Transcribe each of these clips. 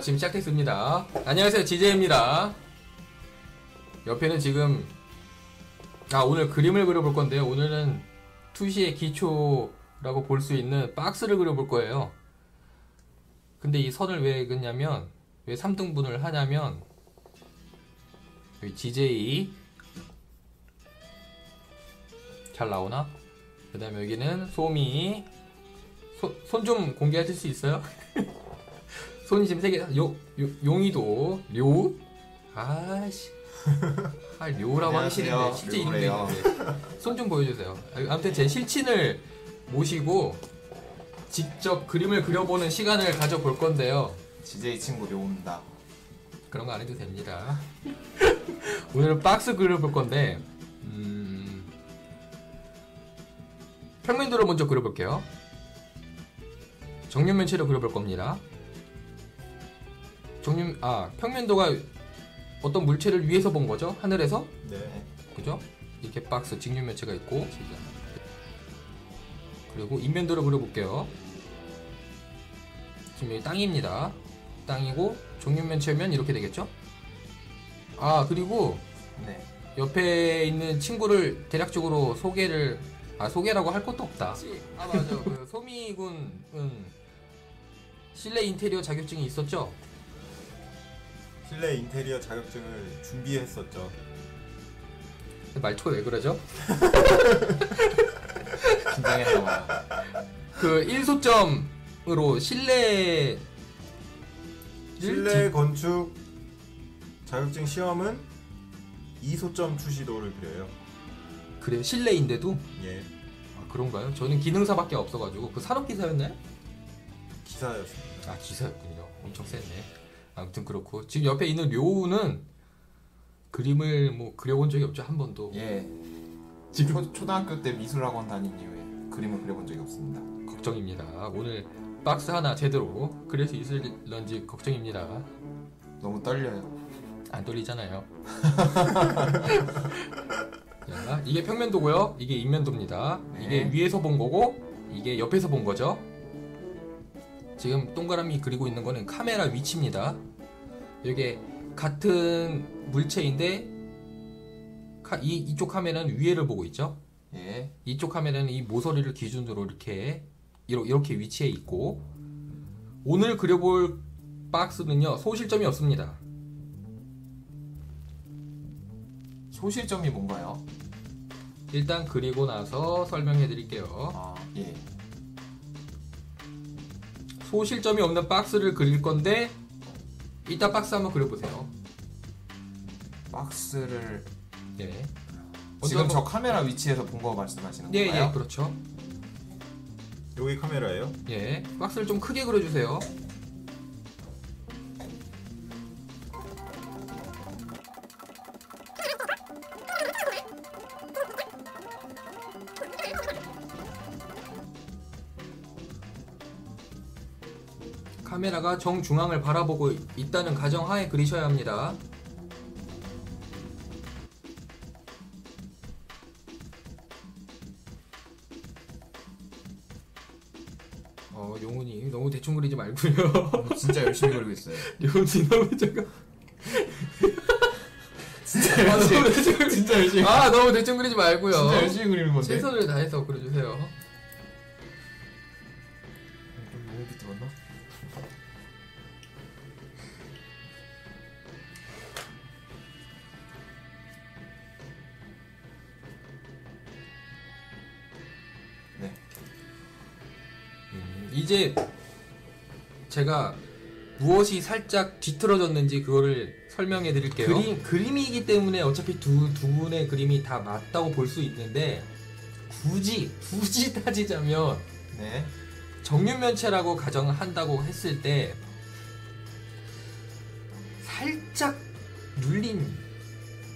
지금 시작했습니다. 안녕하세요, 지제입니다. 옆에는 지금 오늘 그림을 그려볼 건데요. 오늘은 투시의 기초라고 볼 수 있는 박스를 그려볼 거예요. 근데 이 선을 왜 그냐면, 왜 3등분을 하냐면, 여기 GJ 잘 나오나? 그 다음에 여기는 소미. 손 좀 공개하실 수 있어요? 손이 지금 3개. 용이도 료. 아씨. 료라고 하기 싫은데 실제 이름도 있는데 손 좀 보여주세요. 아무튼 제 실친을 모시고 직접 그림을 그려보는 시간을 가져볼 건데요. GJ 친구 료온다. 그런 거 안 해도 됩니다. 오늘은 박스 그려볼 건데 평면도를 먼저 그려볼게요. 정육면체로 그려볼 겁니다. 평면도가 어떤 물체를 위에서 본 거죠? 하늘에서? 네. 그죠? 이렇게 박스 직육면체가 있고, 그리고 인면도를 그려볼게요. 지금 여기 땅입니다. 땅이고 정육면체면 이렇게 되겠죠? 그리고 네. 옆에 있는 친구를 대략적으로 소개라고 할 것도 없다. 맞아. 그 소미군은 실내 인테리어 자격증이 있었죠? 실내 인테리어 자격증을 준비했었죠. 말투가 왜 그러죠? 긴장했나봐요. 그 1소점으로 실내 건축 자격증 시험은 2소점 투시도를 그려요. 그래요? 실내인데도? 예. 그런가요? 저는 기능사밖에 없어가지고. 그 산업기사였나요? 기사였습니다. 기사였군요. 엄청 셌네. 아무튼 그렇고, 지금 옆에 있는 료우는 그림을 그려본 적이 없죠, 한 번도. 예. 지금 초등학교 때 미술학원 다닌 이후에 그림을 그려본 적이 없습니다. 걱정입니다. 오늘 박스 하나 제대로 그릴 수 있을런지 걱정입니다. 너무 떨려요. 안 떨리잖아요. 자, 이게 평면도고요. 이게 인면도입니다. 네. 이게 위에서 본 거고, 이게 옆에서 본 거죠. 지금 동그라미 그리고 있는 거는 카메라 위치입니다. 이게 같은 물체인데 이쪽 카메라는 위에를 보고 있죠. 예. 이쪽 카메라는 이 모서리를 기준으로 이렇게 위치해 있고, 오늘 그려볼 박스는요, 소실점이 없습니다. 소실점이 뭔가요? 일단 그리고 나서 설명해 드릴게요. 예. 소실점이 없는 박스를 그릴 건데, 이따 박스 한번 그려보세요. 박스를 네. 지금 저 카메라 위치에서 본 거 말씀하시는 건가요? 예, 그렇죠. 여기 카메라예요? 예, 박스를 좀 크게 그려주세요. 카메라가 정중앙을 바라보고 있다는 가정하에 그리셔야 합니다. 용훈이 너무 대충 그리지 말고요. 진짜 열심히 그리고 있어요. 용훈이 너무 잠깐. 진짜 열심히. 너무 대충 그리지 말고요. 진짜 열심히 그리는 건데. 최선을 다해서 그려주세요. 좀 너무 비틀었나? 네. 이제 제가 무엇이 살짝 뒤틀어졌는지 그거를 설명해 드릴게요. 그림이기 때문에 어차피 두 분의 그림이 다 맞다고 볼 수 있는데, 굳이 따지자면, 네. 정육면체라고 가정한다고 했을 때 살짝 눌린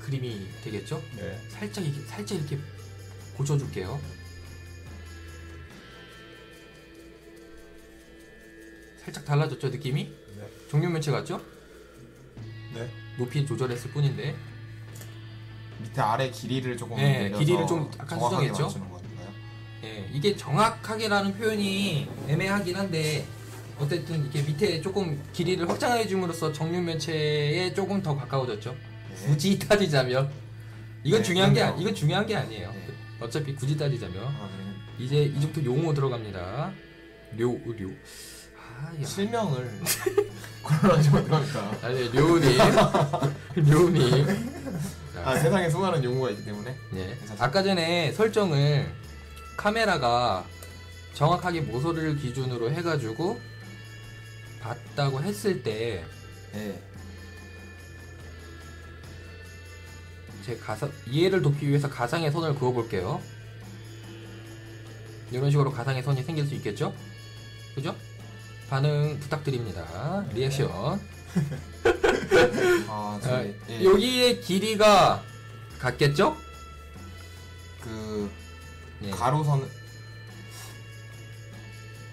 그림이 되겠죠? 네. 살짝 이렇게 고쳐줄게요. 살짝 달라졌죠, 느낌이? 네. 정육면체 같죠? 네. 높이 조절했을 뿐인데. 밑에 아래 길이를 조금 네, 내려서 길이를 좀 약간 정확하게 수정했죠? 맞추는 건가요? 예, 이게 정확하게라는 표현이 애매하긴 한데, 어쨌든 이렇게 밑에 조금 길이를 확장해 줌으로써 정육면체에 조금 더 가까워졌죠. 네. 굳이 따지자면 이건 네, 중요한 게 그럼요. 이건 중요한 게 아니에요. 네. 어차피 굳이 따지자면 아, 네. 이제 이제부터 용어 들어갑니다. 료. 아, 야. 실명을 걸어가지면 어떡합니까? 아니 료님, 료님. 아, 세상에 수많은 용어가 있기 때문에. 네. 사실- 아까 전에 설정을 카메라가 정확하게 모서리를 기준으로 해가지고 봤다고 했을 때 네. 제 이해를 돕기 위해서 가상의 선을 그어볼게요. 이런 식으로 가상의 선이 생길 수 있겠죠? 그죠? 반응 부탁드립니다. 리액션. 아, 아, 예. 여기의 길이가 같겠죠? 그 예. 가로선.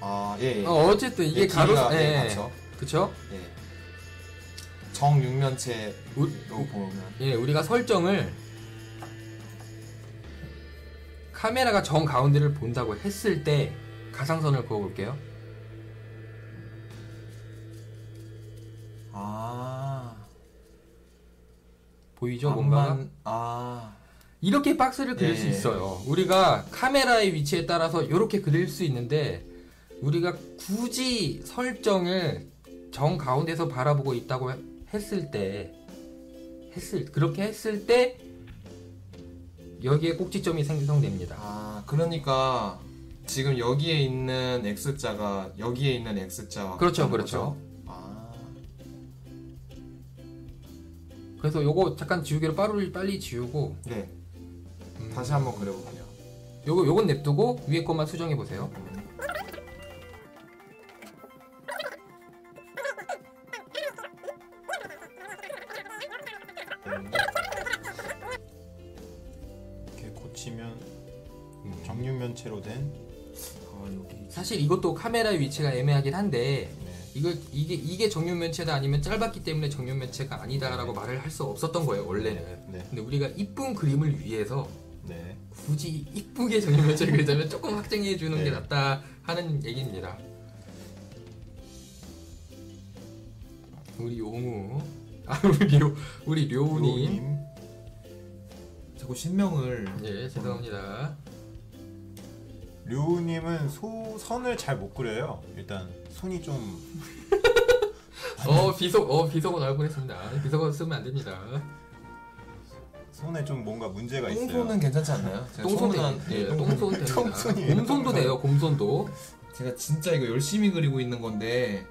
아, 예. 예. 어쨌든 이게 예, 가로, 길이가, 예, 맞죠. 그쵸? 예. 정육면체로 우- 보면. 예, 우리가 설정을 카메라가 정 가운데를 본다고 했을 때 가상선을 그어볼게요. 아. 보이죠? 뭔가가? 앞만, 아. 이렇게 박스를 그릴 예. 수 있어요. 우리가 카메라의 위치에 따라서 이렇게 그릴 수 있는데 우리가 굳이 설정을 정 가운데서 바라보고 있다고 했을 때 그렇게 했을 때 여기에 꼭지점이 생성됩니다. 아, 그러니까 지금 여기에 있는 X자가 여기에 있는 X자와 그렇죠, 같다는 그렇죠. 거죠? 아. 그래서 요거 잠깐 지우개로 빨리 지우고 네. 다시 한번 그려볼게요. 요건 냅두고 위에 것만 수정해 보세요. 이렇게 고치면 정육면체로 된. 여기. 사실 이것도 카메라의 위치가 애매하긴 한데 네. 이게 정육면체다 아니면 짧았기 때문에 정육면체가 아니다라고 말을 할 수 없었던 거예요 원래는. 네. 근데 우리가 이쁜 그림을 위해서 네. 굳이 이쁘게 정육면체를 그리자면 조금 확장해 주는 게 네. 낫다 하는 얘기입니다. 우리 용우, 우리 료우님, 님 자꾸 신명을. 예 죄송합니다. 류님은 선을 잘 못 그려요. 일단 손이 좀 비속어 나올 뻔했습니다. 비속어 쓰면 안 됩니다. 손에 좀 뭔가 문제가 있어요. 똥손은 괜찮지 않나요? 제가 똥손 소문난- 예, 똥손 됩니다. 똥손이에요. 곰손도 돼요. 곰손도. 제가 진짜 이거 열심히 그리고 있는 건데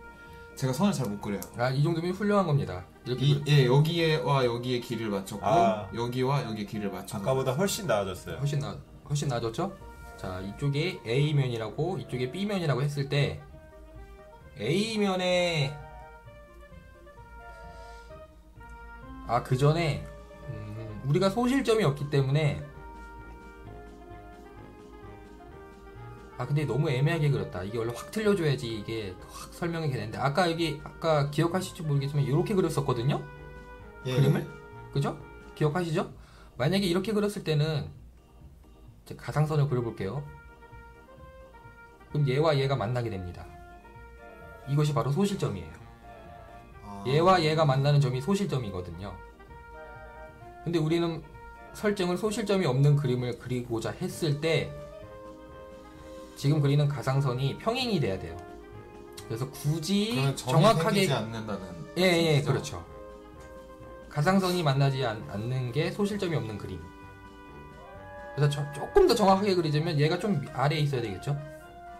제가 선을 잘 못 그려요. 이 정도면 훌륭한 겁니다. 이렇게 예, 여기에와 여기에 길이를 맞췄고 아. 여기와 여기에 길이를 맞춰서. 아까보다 훨씬 나아졌어요. 훨씬 나아졌죠? 자, 이쪽에 A면이라고 이쪽에 B면이라고 했을 때 A면에 그 전에 우리가 소실점이 없기 때문에 근데 너무 애매하게 그렸다. 이게 원래 확 틀려줘야지 이게 확 설명이 되는데 아까 기억하실지 모르겠지만 이렇게 그렸었거든요? 예. 그림을? 그죠? 기억하시죠? 만약에 이렇게 그렸을 때는 이제 가상선을 그려볼게요. 그럼 얘와 얘가 만나게 됩니다. 이것이 바로 소실점이에요. 아. 얘와 얘가 만나는 점이 소실점이거든요. 근데 우리는 설정을 소실점이 없는 그림을 그리고자 했을 때 지금 그리는 가상선이 평행이 돼야 돼요. 그래서 굳이 그러면 점이 정확하게 생기지 않는다는. 예, 뜻이죠? 그렇죠. 가상선이 만나지 않는 게 소실점이 없는 그림. 그래서 조금 더 정확하게 그리자면 얘가 좀 아래에 있어야 되겠죠?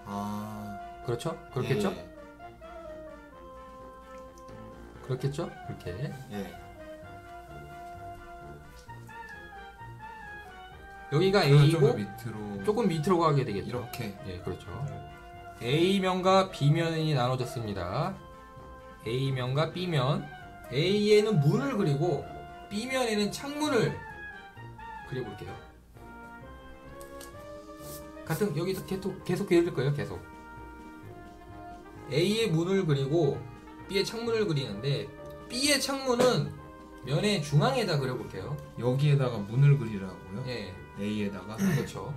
아. 그렇죠? 그렇겠죠? 예. 그렇겠죠? 그렇게. 예. 여기가 좀더 A고 밑으로. 조금 밑으로 가게 되겠죠? 이렇게. 예, 그렇죠. A면과 B면이 나눠졌습니다. A면과 B면. A에는 문을 그리고 B면에는 창문을 그려볼게요. 여기서 계속 그릴 거예요, 계속. A의 문을 그리고 B의 창문을 그리는데 B의 창문은 면의 중앙에다 그려볼게요. 여기에다가 문을 그리라고요? 예, A에다가. 그렇죠.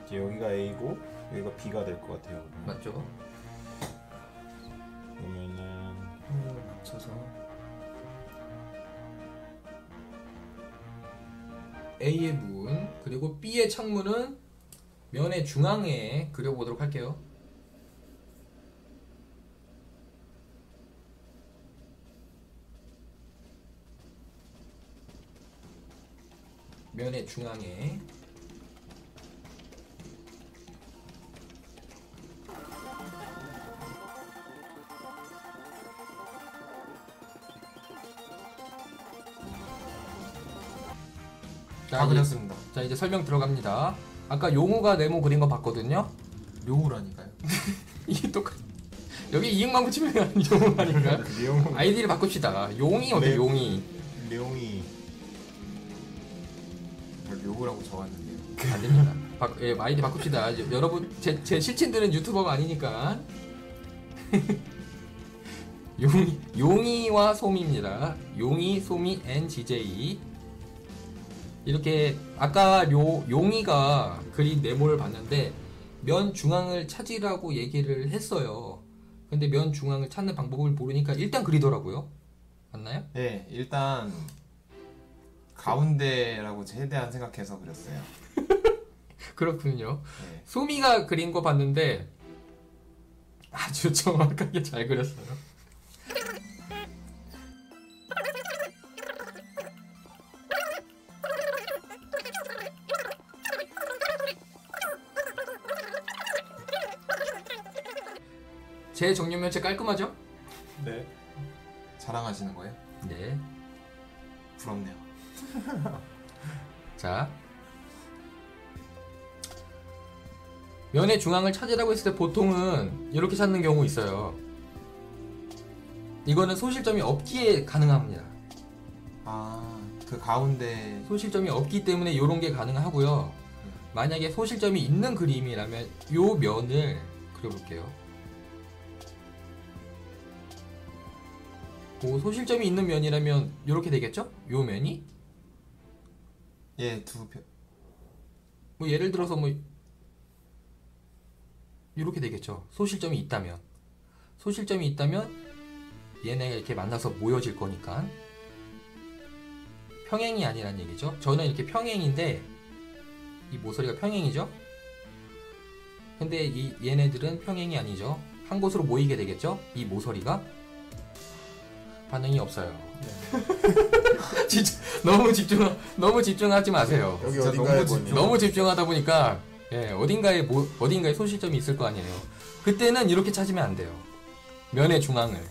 이제 여기가 A고 여기가 B가 될 것 같아요. 맞죠? 그러면은 평행을 맞춰서 A의 문 그리고 B의 창문은 면의 중앙에 그려보도록 할게요. 면의 중앙에 다 그렸습니다. 자 이제 설명 들어갑니다. 아까 용우가 네모 그린 거 봤거든요. 묘우라니까요. 이게 똑같. 여기 이응만 붙이면 용우 아닌가요? 룡 아이디를 바꿉시다. 용이 어때? 네. 용이 룡이 묘우라고 적었는데요. 안 됩니다. 예, 아이디 바꿉시다. 여러분 제 실친들은 유튜버가 아니니까. 용이와 솜입니다. 용이, 솜이, NGJ. 이렇게 아까 용이가 그린 네모를 봤는데 면 중앙을 찾으라고 얘기를 했어요. 근데 면 중앙을 찾는 방법을 모르니까 일단 그리더라고요. 맞나요? 네, 일단 가운데라고 최대한 생각해서 그렸어요. 그렇군요. 네. 소미가 그린 거 봤는데 아주 정확하게 잘 그렸어요. 제 정육면체 깔끔하죠? 네. 자랑하시는 거예요? 네. 부럽네요. 자, 면의 중앙을 찾으라고 했을 때 보통은 이렇게 찾는 경우 있어요. 이거는 소실점이 없기에 가능합니다. 아, 그 가운데 소실점이 없기 때문에 이런 게 가능하고요. 만약에 소실점이 있는 그림이라면 이 면을 그려볼게요. 소실점이 있는 면이라면 이렇게 되겠죠? 이 면이? 예, 두 편. 뭐 예를 들어서 뭐 이렇게 되겠죠. 소실점이 있다면 얘네가 이렇게 만나서 모여질 거니까 평행이 아니란 얘기죠. 저는 이렇게 평행인데 이 모서리가 평행이죠. 근데 이 얘네들은 평행이 아니죠. 한 곳으로 모이게 되겠죠. 이 모서리가 반응이 없어요. 진짜 너무 집중하지 마세요. 여기 진짜 어딘가에 너무 보니 너무 집중하다 보니까 어딘가에 소실점이 있을 거 아니에요. 그때는 이렇게 찾으면 안 돼요. 면의 중앙을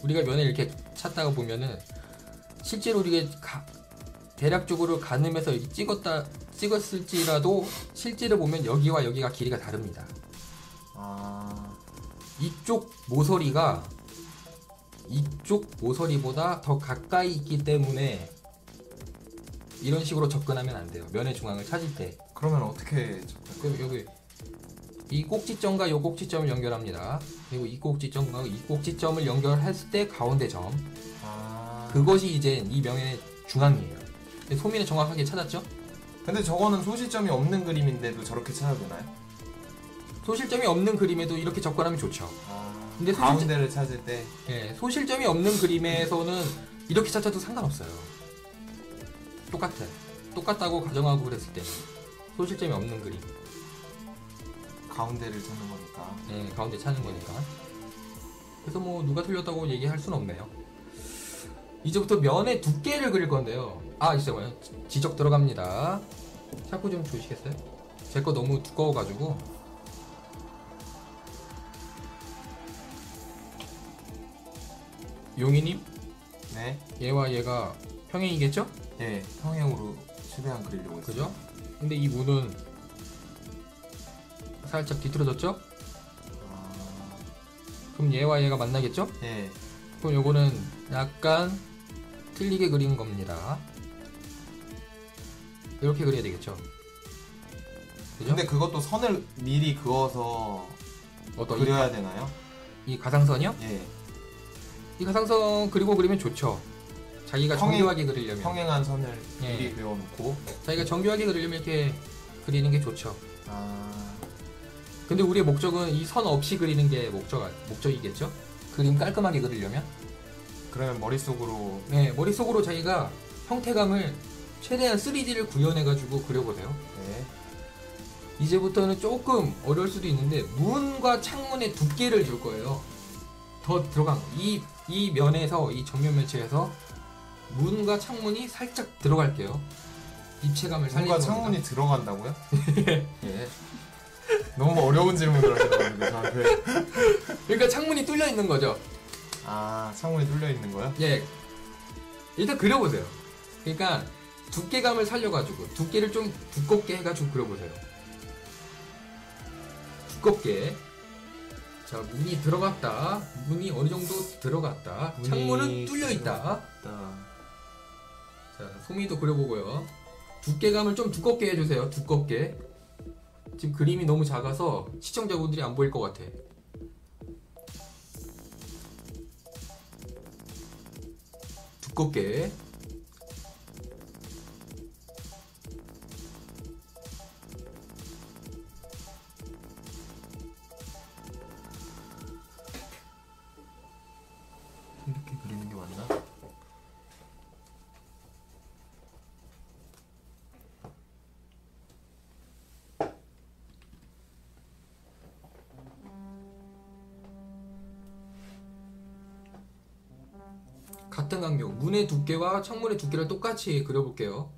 우리가 면을 이렇게 찾다가 보면은 실제로 우리가 대략적으로 가늠해서 이렇게 찍었을지라도 실제로 보면 여기와 여기가 길이가 다릅니다. 아, 이쪽 모서리보다 더 가까이 있기 때문에 이런 식으로 접근하면 안 돼요. 면의 중앙을 찾을 때. 그러면 어떻게 그럼 여기 이 꼭지점과 이 꼭지점을 연결합니다. 그리고 이 꼭지점과 이 꼭지점을 연결했을 때 가운데 점. 아, 그것이 이제 이 면의 중앙이에요. 소민은 정확하게 찾았죠? 근데 저거는 소실점이 없는 그림인데도 저렇게 찾아도 되나요? 소실점이 없는 그림에도 이렇게 접근하면 좋죠. 아, 근데 가운데를 찾을 때 예, 소실점이 없는 그림에서는 이렇게 찾아도 상관없어요. 똑같다고 가정하고 그랬을 때는 소실점이 없는 그림. 가운데를 찾는 거니까. 예, 가운데 찾는 거니까. 그래서 뭐 누가 틀렸다고 얘기할 수는 없네요. 이제부터 면의 두께를 그릴 건데요. 있어요. 지적 들어갑니다. 샤프 좀 주시겠어요? 제 거 너무 두꺼워가지고. 용이님, 네, 얘와 얘가 평행이겠죠? 예, 평행으로 최대한 그리려고 했어요. 그죠? 근데 이 문은 살짝 뒤틀어졌죠? 아, 그럼 얘와 얘가 만나겠죠? 예, 그럼 요거는 약간 틀리게 그린 겁니다. 이렇게 그려야 되겠죠? 그죠? 근데 그것도 선을 미리 그어서 어떤 그려야 되나요? 이 가상선이요? 예, 이 가상선 그리고 그리면 좋죠. 자기가 정교하게 그리려면 평행한 선을 예. 미리 그려놓고. 자기가 정교하게 그리려면 이렇게 그리는 게 좋죠. 아, 근데 우리의 목적은 이 선 없이 그리는 게 목적이겠죠? 그림 깔끔하게 그리려면? 그러면 머릿속으로 네, 머릿속으로 자기가 형태감을 최대한 3D를 구현해가지고 그려보세요. 네. 이제부터는 조금 어려울 수도 있는데 문과 창문의 두께를 줄 거예요. 더 들어간 거. 이 면에서 이 정면 면체에서 문과 창문이 살짝 들어갈게요. 입체감을 살리는 문과 겁니다. 창문이 들어간다고요? 예. 너무 어려운 질문을 하셔가지고 저한테. 그러니까 창문이 뚫려 있는 거죠. 아, 창문이 뚫려 있는 거요? 예. 일단 그려보세요. 그러니까 두께감을 살려가지고 두께를 좀 두껍게 해가지고 그려보세요. 두껍게. 자, 문이 들어갔다. 문이 어느 정도 들어갔다. 문이 창문은 뚫려 있다. 자, 소미도 그려보고요. 두께감을 좀 두껍게 해주세요. 두껍게. 지금 그림이 너무 작아서 시청자분들이 안 보일 것 같아. 두껍게. 이렇게 그리는 게 맞나? 같은 간격, 문의 두께와 창문의 두께를 똑같이 그려볼게요.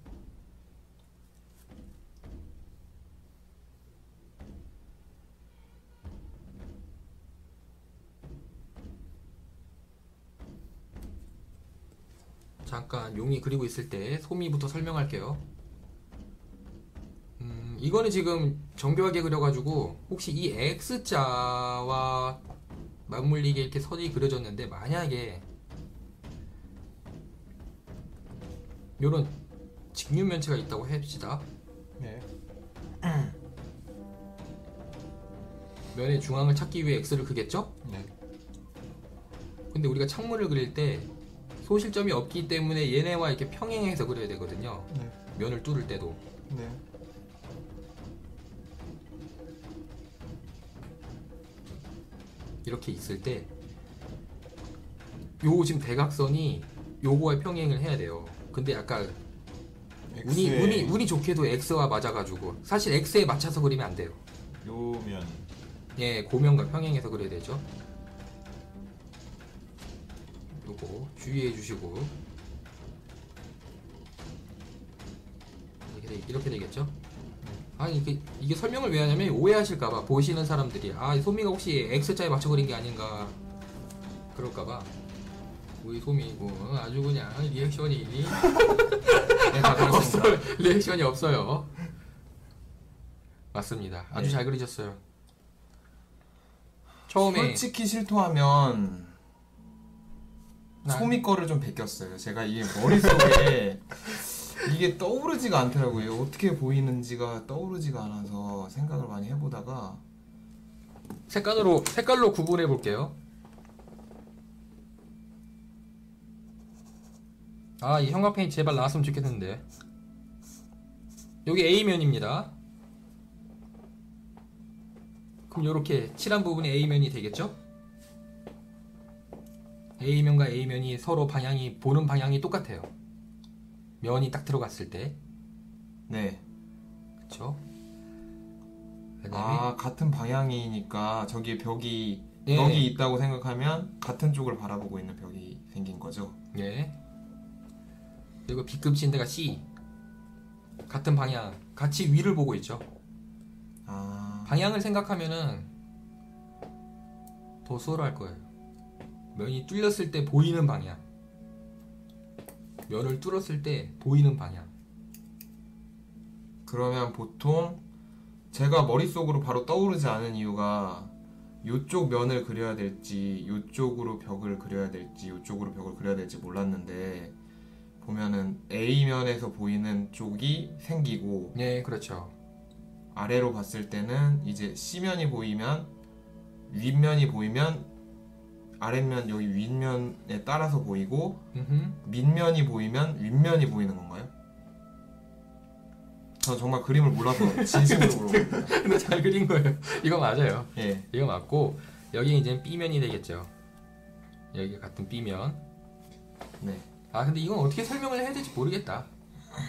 잠깐 용이 그리고 있을 때 소미부터 설명할게요. 이거는 지금 정교하게 그려가지고 혹시 이 X자와 맞물리게 이렇게 선이 그려졌는데 만약에 요런 직류면체가 있다고 해봅시다. 네. 면의 중앙을 찾기 위해 X를 그겠죠? 네. 근데 우리가 창문을 그릴 때 소실점이 없기 때문에 얘네와 이렇게 평행해서 그려야 되거든요. 네. 면을 뚫을 때도. 네. 이렇게 있을 때 요 지금 대각선이 요거와 평행을 해야 돼요. 근데 아까 운이 좋게도 X와 맞아가지고 사실 X에 맞춰서 그리면 안 돼요. 요면 예, 고면과 평행해서 그려야 되죠. 요거 주의해 주시고 이렇게 되겠죠? 아니 이게 설명을 왜 하냐면 오해하실까봐 보시는 사람들이 아 소미가 혹시 X자에 맞춰 그린 게 아닌가 그럴까봐. 우리 소미고 아주 그냥 리액션이 네, 다 그렇습니다. 없어요. 리액션이 없어요. 맞습니다. 아주 네. 잘 그리셨어요. 처음에 솔직히 실토하면 소미 거를 좀 베꼈어요. 제가 이게 머릿속에 이게 떠오르지가 않더라고요. 어떻게 보이는지가 떠오르지가 않아서 생각을 많이 해보다가 색깔로 구분해 볼게요. 아, 이 형광 페인트 제발 나왔으면 좋겠는데. 여기 A면입니다. 그럼 요렇게 칠한 부분이 A면이 되겠죠? A면과 A면이 서로 보는 방향이 똑같아요. 면이 딱 들어갔을 때. 네. 그쵸? 그다음에 아, 같은 방향이니까 저기에 벽이 네. 있다고 생각하면 같은 쪽을 바라보고 있는 벽이 생긴 거죠. 예. 그리고 B급 침대가 C. 같은 방향, 같이 위를 보고 있죠. 아, 방향을 생각하면은 더 수월할 거예요. 면이 뚫렸을 때 보이는 방향. 면을 뚫었을 때 보이는 방향. 그러면 보통 제가 머릿속으로 바로 떠오르지 않은 이유가 요쪽 면을 그려야 될지 요쪽으로 벽을 그려야 될지 요쪽으로 벽을 그려야 될지 몰랐는데 보면은 A면에서 보이는 쪽이 생기고 네, 그렇죠. 아래로 봤을 때는 이제 C면이 보이면 윗면이 보이면 아랫면 여기 윗면에 따라서 보이고 음흠. 밑면이 보이면 윗면이 보이는 건가요? 전 정말 그림을 몰라서 진심으로 물어봅니다. 근데 잘 그린 거예요. 이거 맞아요. 예. 이거 맞고 여기 이제 B면이 되겠죠. 여기 같은 B면. 네. 아 근데 이건 어떻게 설명을 해야 될지 모르겠다.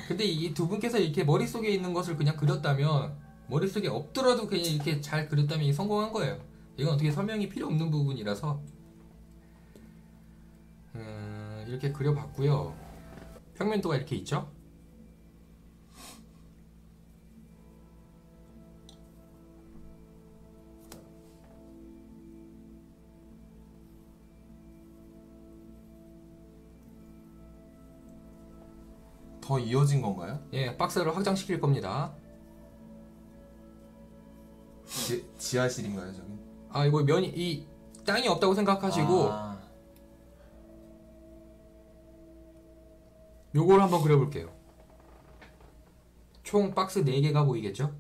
근데 이 두 분께서 이렇게 머릿속에 있는 것을 그냥 그렸다면, 머릿속에 없더라도 그냥 이렇게 잘 그렸다면 이게 성공한 거예요. 이건 어떻게 설명이 필요 없는 부분이라서 이렇게 그려봤고요. 평면도가 이렇게 있죠. 더 이어진 건가요? 예, 박스를 확장시킬 겁니다. 지하실인가요, 저기? 아 이거 면이 이 땅이 없다고 생각하시고 아, 요걸 한번 그려볼게요. 총 박스 4개가 보이겠죠?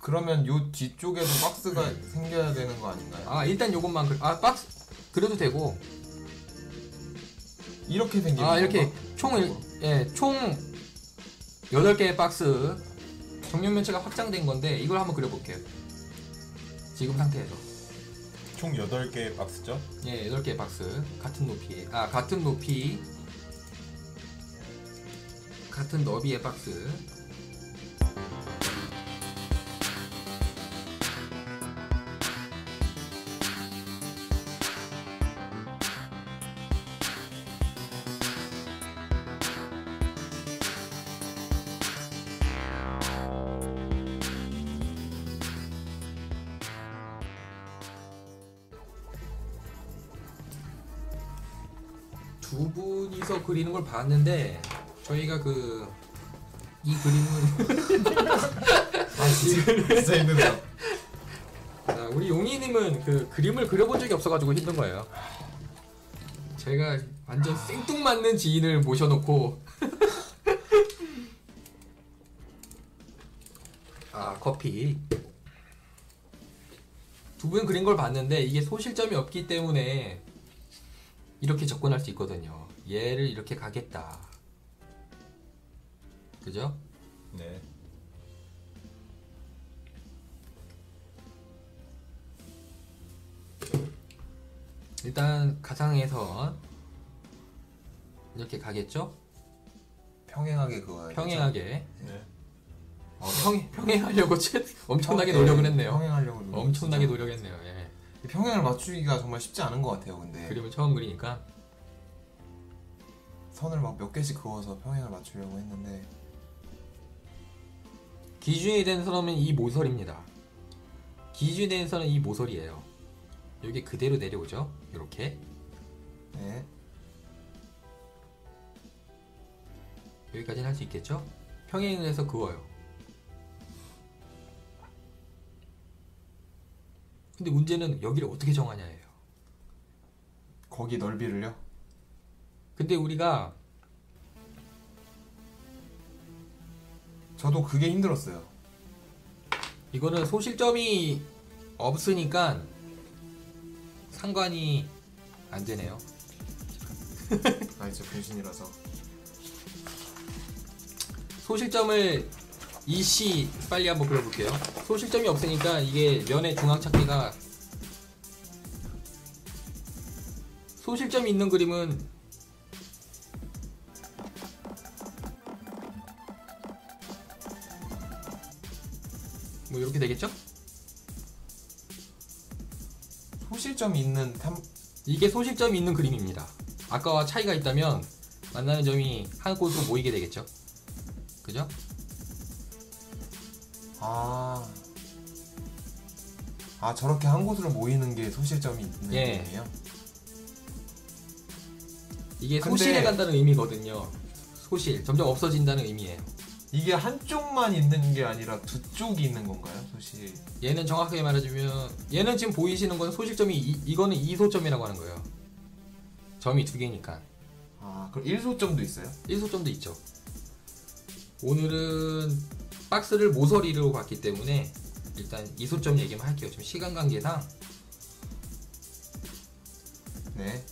그러면 요 뒤쪽에도 박스가 생겨야 되는 거 아닌가요? 아 일단 요것만 박스 그려도 되고, 이렇게 생긴 아 이렇게 건가? 총 8개의 박스 정면 면체가 확장된 건데 이걸 한번 그려볼게요. 지금 상태에서 총 8개의 박스죠? 예, 8개의 박스 같은 높이 같은 너비의 박스. 두 분이서 그리는 걸 봤는데 저희가 이 그림은 진짜 힘들다. 자, 우리 용희님은 그 그림을 그려본 적이 없어가지고 힘든 거예요. 제가 완전 생뚱맞는 지인을 모셔놓고 커피. 두 분 그린 걸 봤는데 이게 소실점이 없기 때문에 이렇게 접근할 수 있거든요. 얘를 이렇게 가겠다. 그죠? 네. 일단 가상에서 이렇게 가겠죠? 평행하게 그거예요. 평행하게. 네. 평행하려고 엄청나게 노력을 했네요. 평행하려고 노력. 엄청나게 노력했네요. 예. 평행을 맞추기가 정말 쉽지 않은 것 같아요. 근데 그림을 처음 그리니까. 선을 막 몇 개씩 그어서 평행을 맞추려고 했는데 기준이 된 선은 이 모서리입니다. 기준이 된 선은 이 모서리예요. 여기 그대로 내려오죠. 이렇게. 네. 여기까지는 할 수 있겠죠? 평행을 해서 그어요. 근데 문제는 여기를 어떻게 정하냐예요. 거기 넓이를요? 근데 우리가 저도 그게 힘들었어요. 이거는 소실점이 없으니까 상관이 안 되네요. 아, 진짜 분신이라서. 소실점을 이씨 빨리 한번 그려볼게요. 소실점이 없으니까 이게 면의 중앙 찾기가, 소실점이 있는 그림은 뭐 이렇게 되겠죠? 소실점이 있는 이게 소실점이 있는 그림입니다. 아까와 차이가 있다면 만나는 점이 한 곳으로 모이게 되겠죠? 그죠? 저렇게 한 곳으로 모이는 게 소실점이 있는 예. 거예요? 이게 근데- 소실해 간다는 의미거든요. 소실, 점점 없어진다는 의미예요. 이게 한쪽만 있는 게 아니라 두 쪽이 있는 건가요? 소실. 얘는 정확하게 말해주면, 얘는 지금 보이시는 건 소실점이 이거는 이소점이라고 하는 거예요. 점이 두 개니까. 그럼 1소점도 있어요? 1소점도 있죠. 오늘은 박스를 모서리로 봤기 때문에 일단 이소점 얘기만 할게요. 지금 시간 관계상. 네.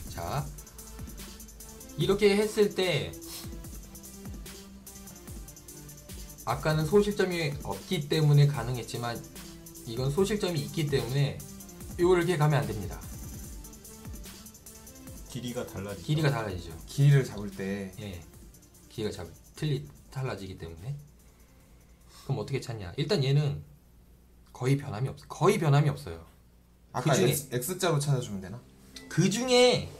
자, 이렇게 했을 때 아까는 소실점이 없기 때문에 가능했지만 이건 소실점이 있기 때문에 이렇게 가면 안 됩니다. 길이가 달라지죠. 길이가 달라지죠. 길이를 잡을 때 예, 길이가 달라지기 때문에. 그럼 어떻게 찾냐? 일단 얘는 거의 변함이 없어. 거의 변함이 없어요. 아까 X자로 찾아주면 되나? 그 중에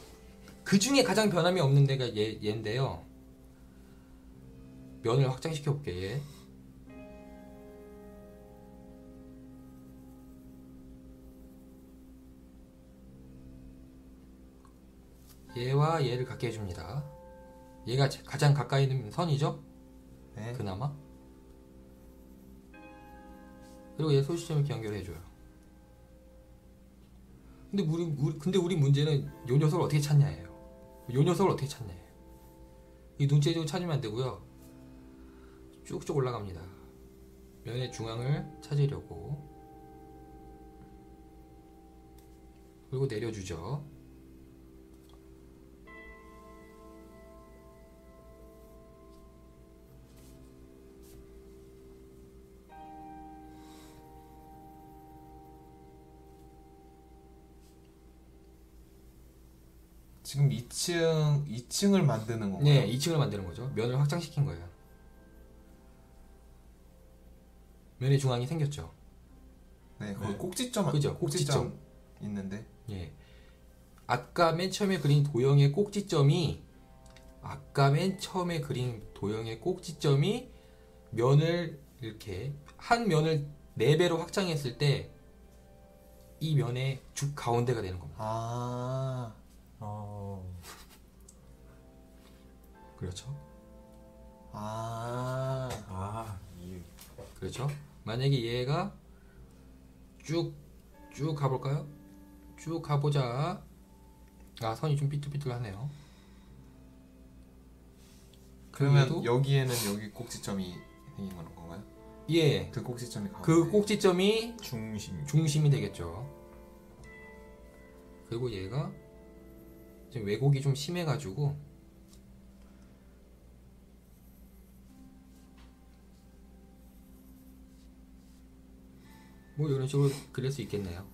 가장 변함이 없는 데가 얘인데요. 면을 확장시켜 볼게. 얘. 얘와 얘를 갖게 해줍니다. 얘가 가장 가까이 있는 선이죠? 네. 그나마. 그리고 얘 소시점을 이렇게 연결해줘요. 근데 우리 문제는 요 녀석을 어떻게 찾냐예요. 요 녀석을 어떻게 찾냐예요. 이 눈재주고 찾으면 안 되고요. 쭉쭉 올라갑니다. 면의 중앙을 찾으려고. 그리고 내려주죠. 지금 2층을 만드는 건가요? 네, 2층을 만드는 거죠. 면을 확장시킨 거예요. 면의 중앙이 생겼죠. 네, 거기 네. 꼭지점. 그죠, 꼭지점 있는데. 예. 아까 맨 처음에 그린 도형의 꼭지점이 면을 이렇게 한 면을 4배로 확장했을 때 이 면의 쭉 가운데가 되는 겁니다. 아, 그렇죠? 이 그렇죠? 만약에 얘가 쭉 가볼까요? 쭉 가보자. 아, 선이 좀 삐뚤삐뚤하네요. 그러면 얘도? 여기에는 여기 꼭지점이 생긴 건가요? 예, 그 꼭지점이 가운데. 그 꼭지점이 중심이 되겠죠. 그리고 얘가 지금 왜곡이 좀 심해가지고 뭐 이런 식으로 그릴 수 있겠네요.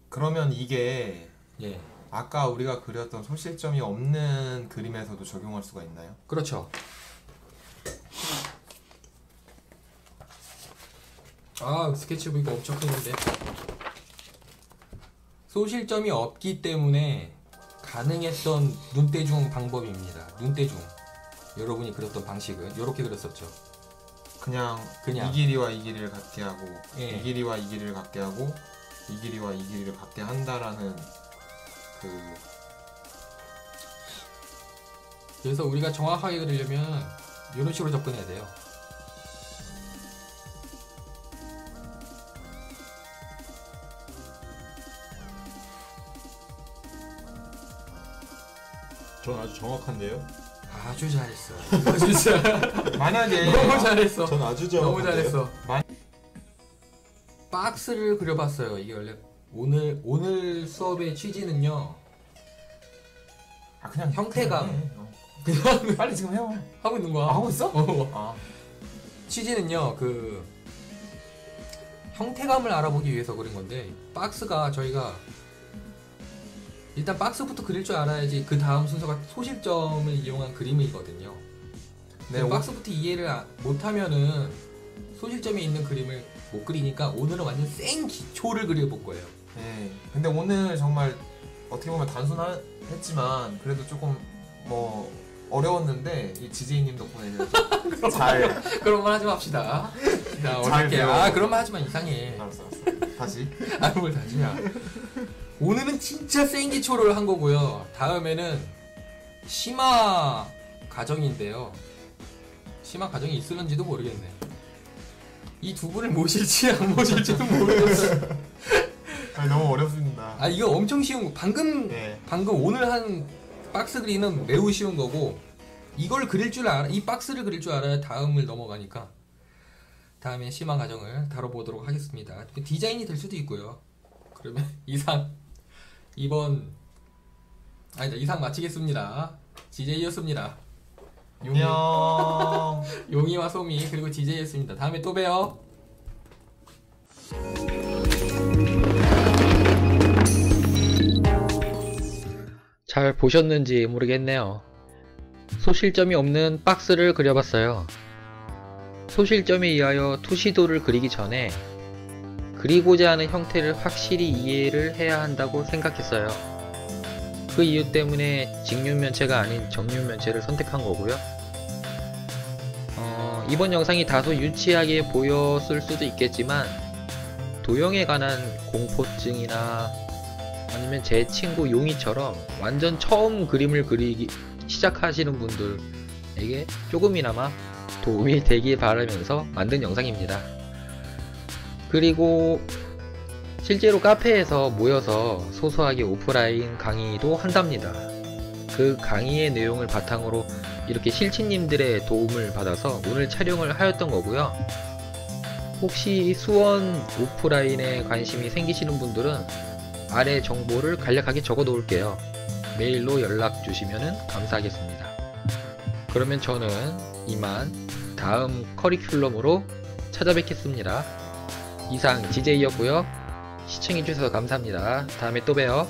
그러면 이게 예, 아까 우리가 그렸던 소실점이 없는 그림에서도 적용할 수가 있나요? 그렇죠. 아, 스케치북 이거 엄청 큰데 소실점이 없기 때문에 가능했던 눈대중 방법입니다. 눈대중. 여러분이 그렸던 방식은 이렇게 그렸었죠. 그냥 이 길이와 이 길이를 같게 하고 예. 이 길이와 이 길이를 같게 하고 이 길이와 이 길이를 같게 한다라는 그 그래서 우리가 정확하게 그리려면 이런 식으로 접근해야 돼요. 전 아주 정확한데요. 아주 잘했어. 진짜 만약에 너무 잘했어. 전 아주 너무 정확한데요. 잘했어. 박스를 그려봤어요. 이게 원래 오늘 수업의 취지는요. 그냥 형태감. 해. 그냥 빨리 지금 해요. 하고 있는 거야. 하고 있어? 어. 취지는요. 그 형태감을 알아보기 위해서 그린 건데 박스가 저희가 일단 박스부터 그릴 줄 알아야지 그 다음 순서가 소실점을 이용한 그림이거든요. 네, 박스부터 이해를 못하면은 소실점이 있는 그림을 못 그리니까 오늘은 완전 생 기초를 그려볼 거예요. 네. 근데 오늘 정말 어떻게 보면 단순했지만 그래도 조금 뭐 어려웠는데 이 지제이님 덕분에 잘 그런 말 하지 맙시다. 자, 잘 어떻게? 배워. 그런 말 하지만 이상해. 알았어. 다시. 뭘 다시야. 오늘은 진짜 생 기초를 한 거고요. 다음에는 심화 과정인데요. 심화 과정이 있을런지도 모르겠네. 이 두 분을 모실지 안 모실지도 모르겠어요. 너무 어렵습니다. 아, 이거 엄청 쉬운 거. 방금 오늘 한 박스 그리는 매우 쉬운 거고, 이걸 그릴 줄 알아, 이 박스를 그릴 줄 알아야 다음을 넘어가니까 다음에 심화 과정을 다뤄보도록 하겠습니다. 디자인이 될 수도 있고요. 그러면 이상 마치겠습니다. GJ였습니다. 안녕. 용이와 소미 그리고 DJ였습니다. 다음에 또 봬요. 잘 보셨는지 모르겠네요. 소실점이 없는 박스를 그려봤어요. 소실점에 의하여 투시도를 그리기 전에 그리고자 하는 형태를 확실히 이해를 해야 한다고 생각했어요. 그 이유 때문에 직륜면체가 아닌 정륜면체를 선택한 거고요. 이번 영상이 다소 유치하게 보였을 수도 있겠지만 도형에 관한 공포증이나 아니면 제 친구 용이처럼 완전 처음 그림을 그리기 시작하시는 분들에게 조금이나마 도움이 되길 바라면서 만든 영상입니다. 그리고 실제로 카페에서 모여서 소소하게 오프라인 강의도 한답니다. 그 강의의 내용을 바탕으로 이렇게 실치님들의 도움을 받아서 오늘 촬영을 하였던 거고요. 혹시 수원 오프라인에 관심이 생기시는 분들은 아래 정보를 간략하게 적어 놓을게요. 메일로 연락 주시면 감사하겠습니다. 그러면 저는 이만 다음 커리큘럼으로 찾아뵙겠습니다. 이상 DJ였고요. 시청해주셔서 감사합니다. 다음에 또 봬요.